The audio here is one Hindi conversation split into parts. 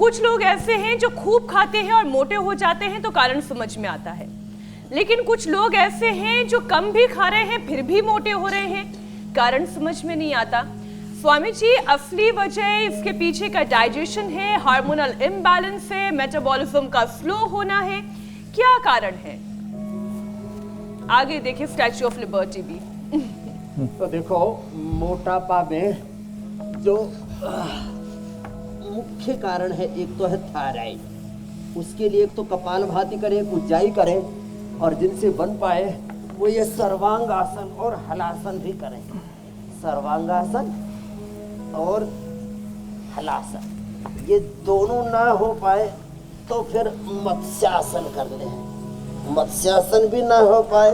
कुछ लोग ऐसे हैं जो खूब खाते हैं और मोटे हो जाते हैं तो कारण समझ में आता है, लेकिन कुछ लोग ऐसे हैं जो कम भी खा रहे हैं फिर भी मोटे हो रहे हैं, कारण समझ में नहीं आता। स्वामी जी, असली वजह इसके पीछे का डाइजेशन है, हार्मोनल इम्बैलेंस है, मेटाबॉलिज्म का स्लो होना है, क्या कारण है? आगे देखिए स्टैच्यू ऑफ लिबर्टी भी। तो देखो, मोटापा में जो मुख्य कारण है, एक तो है थायराइड। उसके लिए एक तो कपालभाति करें, उज्जाई करें, और जिनसे बन पाए वो ये सर्वांगासन और हलासन भी करें। सर्वांगासन और हलासन, ये दोनों ना हो पाए तो फिर मत्स्यासन कर लें। मत्स्यासन भी ना हो पाए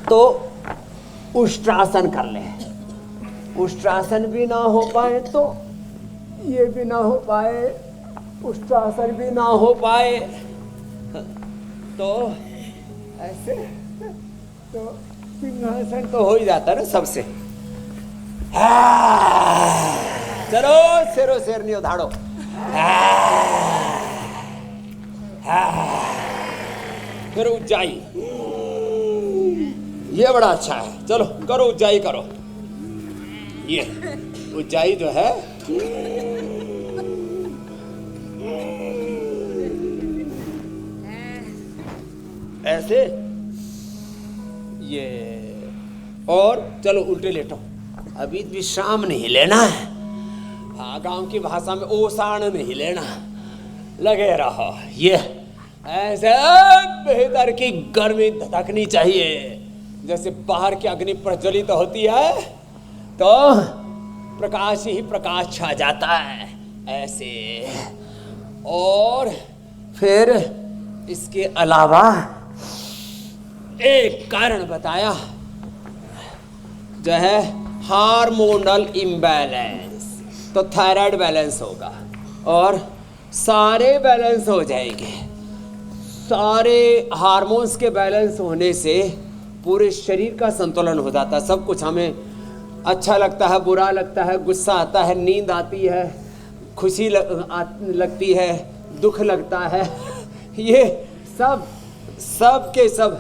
तो उष्ट्रासन कर लें। उष्ट्रासन भी ना हो पाए तो ये भी ना हो पाए, उष्ट्रासन भी ना हो पाए तो ऐसे तो सिंहासन तो हो ही जाता ना सबसे। चलो शेरो शेरनी उधाड़ो। फिर उज्जाई, ये बड़ा अच्छा है। चलो करो उज्जाई करो। ये उज्जाई जो है ऐसे, ये, और चलो उल्टे लेटो। अभी विश्राम नहीं लेना है। हाँ, गांव की भाषा में ओसाण नहीं लेना, लगे रहो। ये ऐसे बेहतर की गर्मी धधकनी चाहिए, जैसे बाहर की अग्नि प्रज्वलित होती है तो प्रकाश ही प्रकाश छा जाता है, ऐसे। और फिर इसके अलावा एक कारण बताया जो है हार्मोनल इम्बैलेंस। तो थायराइड बैलेंस होगा और सारे बैलेंस हो जाएंगे। सारे हार्मोन्स के बैलेंस होने से पूरे शरीर का संतुलन हो जाता है। सब कुछ हमें अच्छा लगता है, बुरा लगता है, गुस्सा आता है, नींद आती है, खुशी लगती है, दुख लगता है। ये सब के सब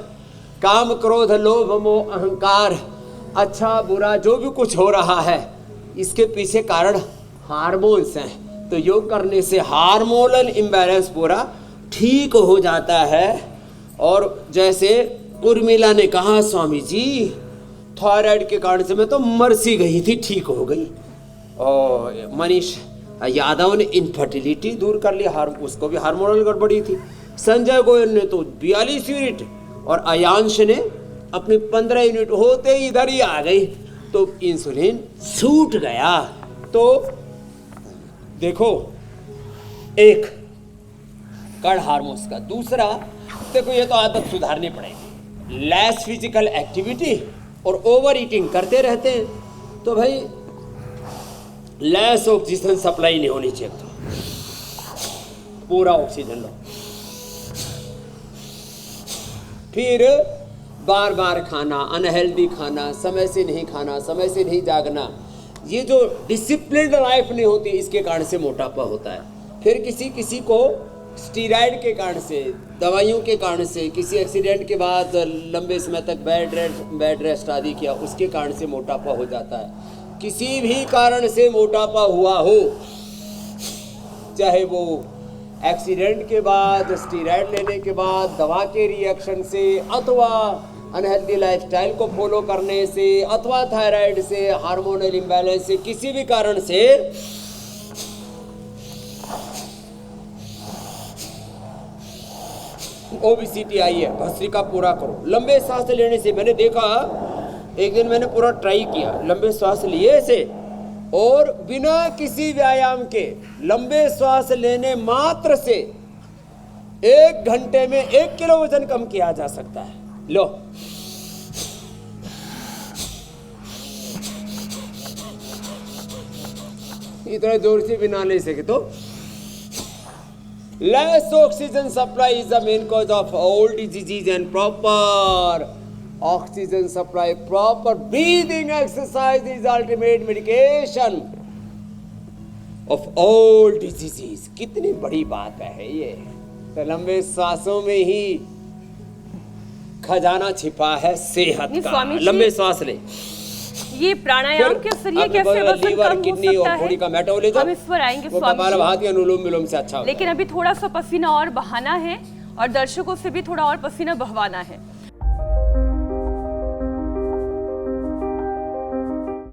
काम, क्रोध, लोभ, मोह, अहंकार, अच्छा बुरा जो भी कुछ हो रहा है, इसके पीछे कारण हार्मोन्स हैं। तो योग करने से हार्मोनल इम्बैलेंस पूरा ठीक हो जाता है। और जैसे उर्मिला ने कहा, स्वामी जी थायराइड के कारण से मैं तो मर सी गई थी, ठीक हो गई। और मनीष यादव ने इनफर्टिलिटी दूर कर ली, उसको भी हार्मोनल गड़बड़ी थी। संजय गोयल ने तो 42 यूनिट, और अयांश ने अपनी 15 यूनिट होते ही इधर ही आ गई, तो इंसुलिन छूट गया। तो देखो, एक कण हार्मोन्स का, दूसरा देखो ये तो आदत सुधारनी पड़ेगी। लेस फिजिकल एक्टिविटी और ओवर ईटिंग करते रहते हैं तो भाई लेस ऑक्सीजन सप्लाई नहीं होनी चाहिए, तो पूरा ऑक्सीजन लो। फिर बार बार खाना, अनहेल्दी खाना, समय से नहीं खाना, समय से नहीं जागना, ये जो डिसिप्लिन्ड लाइफ नहीं होती, इसके कारण से मोटापा होता है। फिर किसी को स्टीरॉयड के कारण से, दवाइयों के कारण से, किसी एक्सीडेंट के बाद लंबे समय तक बेड रेस्ट आदि किया, उसके कारण से मोटापा हो जाता है। किसी भी कारण से मोटापा हुआ हो, चाहे वो एक्सीडेंट के बाद, स्टीरॉयड लेने के बाद, दवा के रिएक्शन से, अथवा अनहेल्दी लाइफस्टाइल को फॉलो करने से, अथवा थायराइड से, हार्मोनल इम्बैलेंस से, किसी भी कारण से ओबेसिटी आई है, भस्त्रिका पूरा करो। लंबे सांस लेने से, मैंने देखा, एक दिन मैंने पूरा ट्राई किया, लंबे श्वास लिए ऐसे, और बिना किसी व्यायाम के लंबे श्वास लेने मात्र से 1 घंटे में 1 किलो वजन कम किया जा सकता है। लो, इतना जोर से भी ना ले सके तो। Less oxygen supply is the main cause of all diseases, and proper oxygen supply, proper breathing exercise is ultimate medication. Of all diseases. कितनी बड़ी बात है ये। तो लंबे सांसों में ही खजाना छिपा है सेहत नहीं, का। स्वामी जी, लंबे सांस ले। ये प्राणायाम के जरिए कैसे वजन लीवर, कम हो किडनी और सकता बॉडी है? का मेटाबॉलिज्म हम इस पर आएंगे वो स्वामी जी। कपालभाति अनुलोम विलोम से अच्छा होगा। लेकिन अभी थोड़ा सा पसीना और बहाना है और दर्शकों से भी थोड़ा और पसीना बहवाना है।